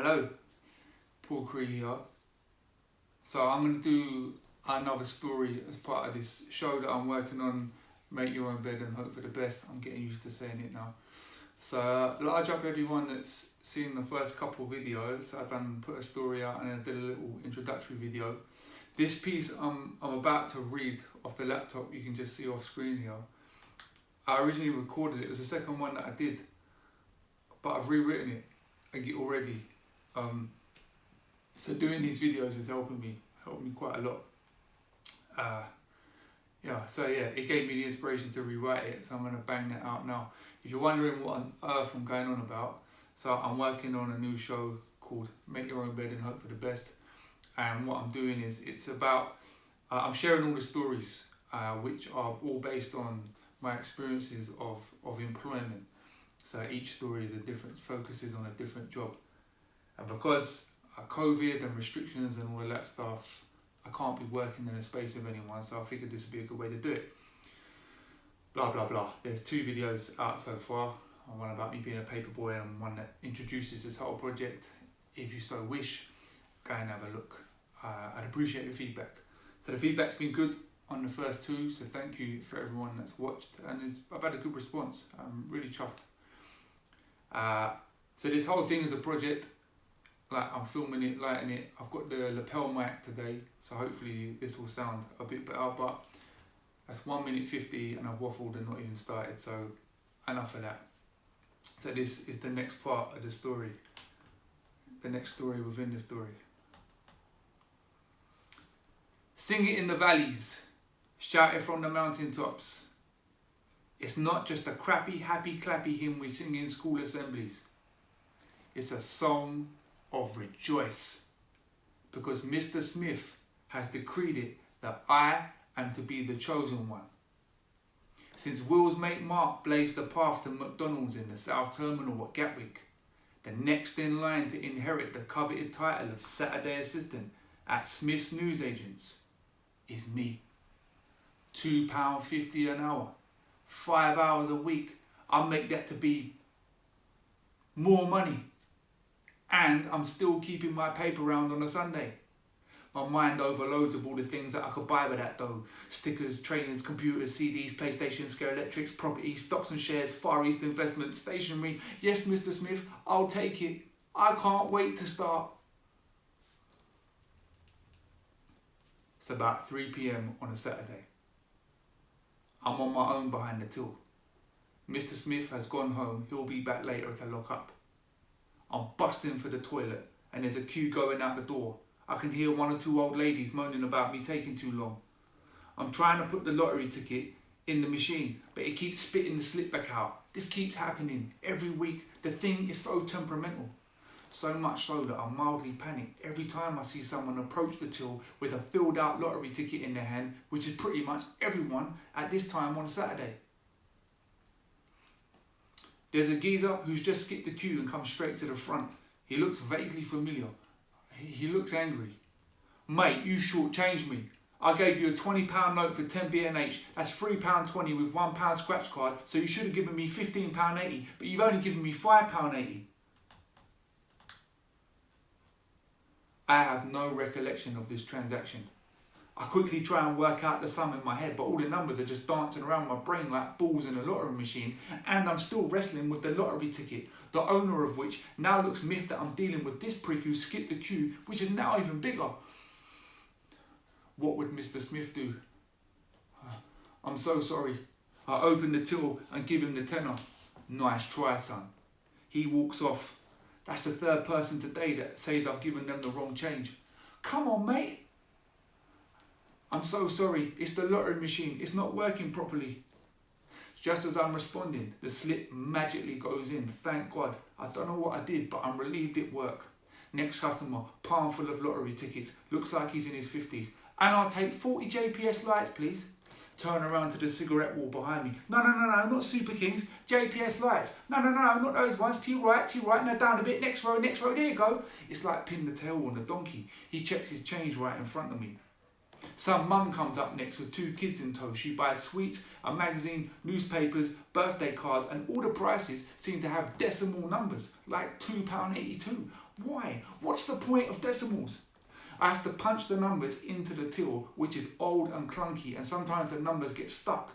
Hello, Cree here. So I'm going to do another story as part of this show that I'm working on, Make Your Own Bed and Hope for the Best. I'm getting used to saying it now. So large up everyone that's seen the first couple videos. I've put a story out and I did a little introductory video. This piece I'm about to read off the laptop, you can just see off screen here. I originally recorded it was the second one that I did, but I've rewritten it already. So doing these videos is helping me quite a lot. It gave me the inspiration to rewrite it, so I'm going to bang that out now. If you're wondering what on earth I'm going on about, so I'm working on a new show called Make Your Own Bed and Hope for the Best. And what I'm doing is, it's about, I'm sharing all the stories which are all based on my experiences of employment. So each story is a different, focuses on a different job. And because COVID and restrictions and all of that stuff, I can't be working in the space of anyone, so I figured this would be a good way to do it. Blah, blah, blah. There's 2 videos out so far. One about me being a paperboy and one that introduces this whole project. If you so wish, go and have a look. I'd appreciate the feedback. So the feedback's been good on the first 2, so thank you for everyone that's watched, and I've had a good response. I'm really chuffed. So this whole thing is a project. Like, I'm filming it, lighting it. I've got the lapel mic today, so hopefully this will sound a bit better, but that's 1 minute 50 and I've waffled and not even started, so enough of that. So this is the next part of the story, the next story within the story. Sing it in the valleys, shout it from the mountaintops. It's not just a crappy, happy, clappy hymn we sing in school assemblies. It's a song of rejoice, because Mr. Smith has decreed it that I am to be the chosen one. Since Will's mate Mark blazed the path to McDonald's in the South Terminal at Gatwick, the next in line to inherit the coveted title of Saturday assistant at Smith's Newsagents is me. £2.50 an hour, 5 hours a week. I'll make that to be more money. And I'm still keeping my paper round on a Sunday. My mind overloads of all the things that I could buy with that dough. Stickers, trainers, computers, CDs, PlayStation, Scare Electrics, property, stocks and shares, Far East investments, stationery. Yes, Mr. Smith, I'll take it. I can't wait to start. It's about 3 p.m. on a Saturday. I'm on my own behind the till. Mr. Smith has gone home. He'll be back later to lock up. I'm busting for the toilet and there's a queue going out the door. I can hear 1 or 2 old ladies moaning about me taking too long. I'm trying to put the lottery ticket in the machine, but it keeps spitting the slip back out. This keeps happening every week. The thing is so temperamental. So much so that I mildly panic every time I see someone approach the till with a filled out lottery ticket in their hand, which is pretty much everyone at this time on a Saturday. There's a geezer who's just skipped the queue and come straight to the front. He looks vaguely familiar. He looks angry. Mate, you shortchanged me. I gave you a £20 note for 10 B&H. That's £3.20 with £1 scratch card, so you should have given me £15.80, but you've only given me £5.80. I have no recollection of this transaction. I quickly try and work out the sum in my head, but all the numbers are just dancing around my brain like balls in a lottery machine, and I'm still wrestling with the lottery ticket, the owner of which now looks miffed that I'm dealing with this prick who skipped the queue, which is now even bigger. What would Mr. Smith do? I'm so sorry. I open the till and give him the tenner. Nice try, son. He walks off. That's the 3rd person today that says I've given them the wrong change. Come on, mate. I'm so sorry, it's the lottery machine, it's not working properly. Just as I'm responding, the slip magically goes in, thank God. I don't know what I did, but I'm relieved it worked. Next customer, palm full of lottery tickets, looks like he's in his 50s. And I'll take 40 JPS lights, please. Turn around to the cigarette wall behind me. No, not Super Kings, JPS lights. No, not those ones, to your right, now down a bit, next row, there you go. It's like pin the tail on the donkey. He checks his change right in front of me. Some mum comes up next with 2 kids in tow. She buys sweets, a magazine, newspapers, birthday cards, and all the prices seem to have decimal numbers, like £2.82. Why? What's the point of decimals? I have to punch the numbers into the till, which is old and clunky, and sometimes the numbers get stuck.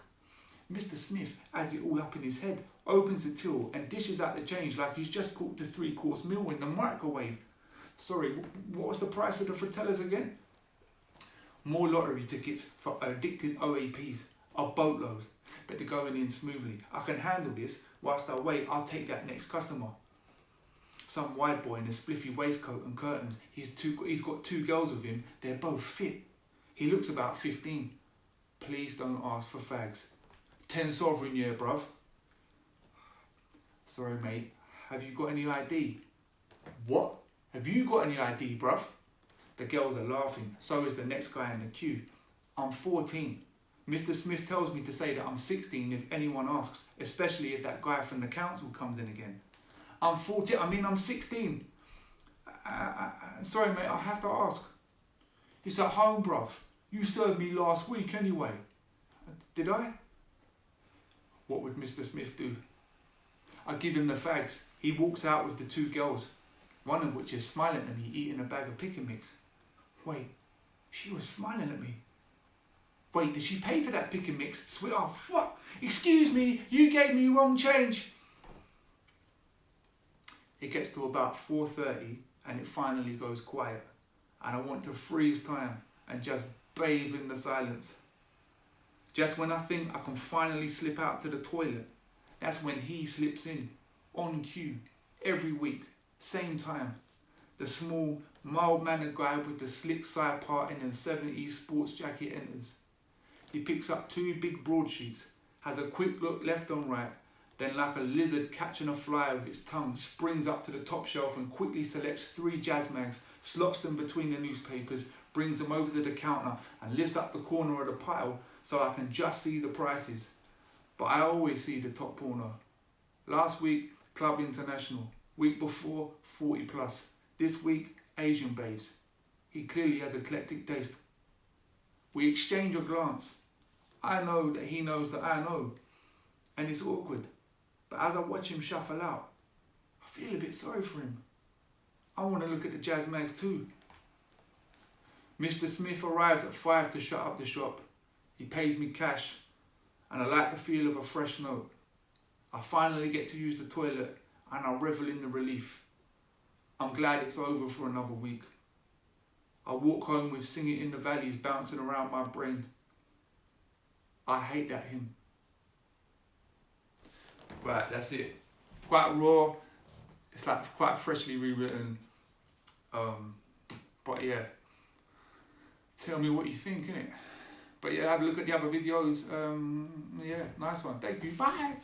Mr. Smith adds it all up in his head, opens the till and dishes out the change like he's just cooked a 3-course meal in the microwave. Sorry, what was the price of the fratellas again? More lottery tickets for addicted OAPs, a boatload, but they're going in smoothly. I can handle this. Whilst I wait, I'll take that next customer. Some wide boy in a spliffy waistcoat and curtains. He's got 2 girls with him. They're both fit. He looks about 15. Please don't ask for fags. 10 sovereign year, bruv. Sorry, mate. Have you got any ID? What? Have you got any ID, bruv? The girls are laughing. So is the next guy in the queue. I'm 14. Mr. Smith tells me to say that I'm 16 if anyone asks, especially if that guy from the council comes in again. I'm 16. Sorry, mate, I have to ask. It's at home, bruv. You served me last week anyway. Did I? What would Mr. Smith do? I give him the fags. He walks out with the 2 girls, one of which is smiling at me eating a bag of pick and mix. Wait, she was smiling at me. Wait, did she pay for that pick and mix? Sweet, oh, what? Excuse me, you gave me wrong change. It gets to about 4:30 and it finally goes quiet. And I want to freeze time and just bathe in the silence. Just when I think I can finally slip out to the toilet, that's when he slips in, on cue, every week, same time. The small, mild-mannered guy with the slick side parting and 70s sports jacket enters. He picks up 2 big broadsheets, has a quick look left and right, then like a lizard catching a fly with its tongue, springs up to the top shelf and quickly selects 3 jazz mags, slots them between the newspapers, brings them over to the counter and lifts up the corner of the pile so I can just see the prices. But I always see the top corner. Last week, Club International. Week before, 40 plus. This week, Asian babes. He clearly has eclectic taste. We exchange a glance. I know that he knows that I know. And it's awkward. But as I watch him shuffle out, I feel a bit sorry for him. I want to look at the jazz mags too. Mr. Smith arrives at 5 to shut up the shop. He pays me cash, and I like the feel of a fresh note. I finally get to use the toilet, and I revel in the relief. I'm glad it's over for another week. I walk home with Singing in the Valleys bouncing around my brain. I hate that hymn. Right, that's it. Quite raw. It's like quite freshly rewritten. But yeah, tell me what you think, innit? But yeah, have a look at the other videos. Yeah, nice one. Thank you. Bye.